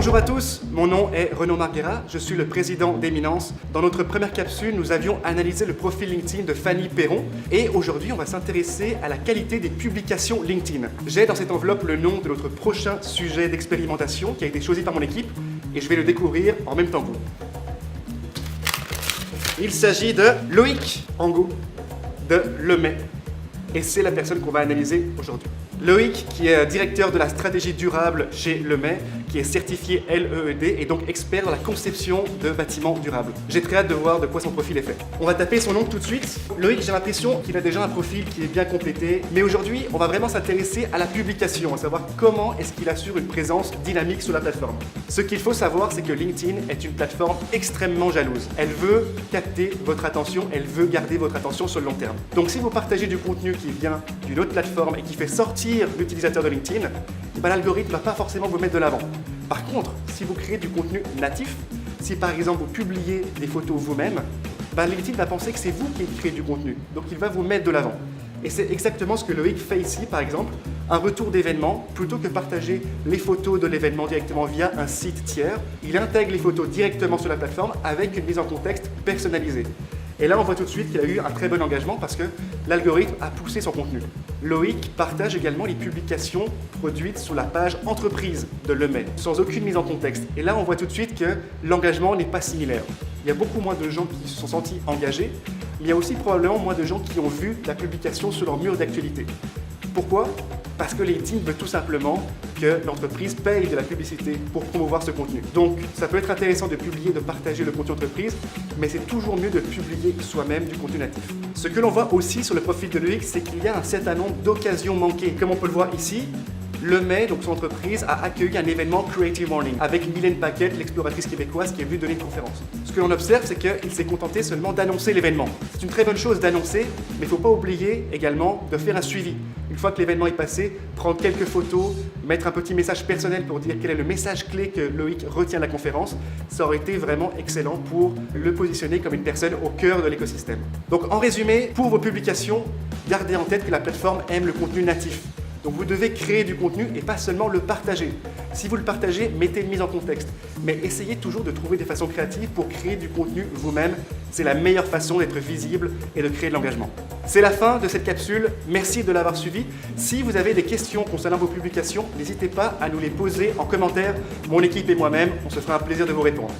Bonjour à tous, mon nom est Renaud Marguera, je suis le président d'Eminence. Dans notre première capsule, nous avions analysé le profil LinkedIn de Fanny Perron et aujourd'hui, on va s'intéresser à la qualité des publications LinkedIn. J'ai dans cette enveloppe le nom de notre prochain sujet d'expérimentation qui a été choisi par mon équipe et je vais le découvrir en même temps que vous. Il s'agit de Loïc Angot de Lemay et c'est la personne qu'on va analyser aujourd'hui. Loïc, qui est directeur de la stratégie durable chez Lemay, qui est certifié LEED et donc expert dans la conception de bâtiments durables. J'ai très hâte de voir de quoi son profil est fait. On va taper son nom tout de suite. Loïc, j'ai l'impression qu'il a déjà un profil qui est bien complété, mais aujourd'hui, on va vraiment s'intéresser à la publication, à savoir comment est-ce qu'il assure une présence dynamique sur la plateforme. Ce qu'il faut savoir, c'est que LinkedIn est une plateforme extrêmement jalouse. Elle veut capter votre attention, elle veut garder votre attention sur le long terme. Donc si vous partagez du contenu qui vient d'une autre plateforme et qui fait sortir l'utilisateur de LinkedIn, l'algorithme ne va pas forcément vous mettre de l'avant. Par contre, si vous créez du contenu natif, si par exemple vous publiez des photos vous-même, LinkedIn va penser que c'est vous qui créez du contenu, donc il va vous mettre de l'avant. Et c'est exactement ce que Loïc fait ici, par exemple, un retour d'événement, plutôt que partager les photos de l'événement directement via un site tiers, il intègre les photos directement sur la plateforme avec une mise en contexte personnalisée. Et là, on voit tout de suite qu'il a eu un très bon engagement parce que l'algorithme a poussé son contenu. Loïc partage également les publications produites sur la page entreprise de Lemay, sans aucune mise en contexte. Et là, on voit tout de suite que l'engagement n'est pas similaire. Il y a beaucoup moins de gens qui se sont sentis engagés, mais il y a aussi probablement moins de gens qui ont vu la publication sur leur mur d'actualité. Pourquoi ? Parce que LinkedIn veut tout simplement que l'entreprise paye de la publicité pour promouvoir ce contenu. Donc, ça peut être intéressant de publier, de partager le contenu entreprise, mais c'est toujours mieux de publier soi-même du contenu natif. Ce que l'on voit aussi sur le profil de Loïc, c'est qu'il y a un certain nombre d'occasions manquées. Comme on peut le voir ici, Lemay, donc son entreprise, a accueilli un événement Creative Morning avec Mylène Paquette, l'exploratrice québécoise, qui est venue donner une conférence. Ce que l'on observe, c'est qu'il s'est contenté seulement d'annoncer l'événement. C'est une très bonne chose d'annoncer, mais il ne faut pas oublier également de faire un suivi. Une fois que l'événement est passé, prendre quelques photos, mettre un petit message personnel pour dire quel est le message clé que Loïc retient de la conférence, ça aurait été vraiment excellent pour le positionner comme une personne au cœur de l'écosystème. Donc en résumé, pour vos publications, gardez en tête que la plateforme aime le contenu natif. Donc vous devez créer du contenu et pas seulement le partager. Si vous le partagez, mettez une mise en contexte. Mais essayez toujours de trouver des façons créatives pour créer du contenu vous-même. C'est la meilleure façon d'être visible et de créer de l'engagement. C'est la fin de cette capsule. Merci de l'avoir suivi. Si vous avez des questions concernant vos publications, n'hésitez pas à nous les poser en commentaire. Mon équipe et moi-même, on se fera un plaisir de vous répondre.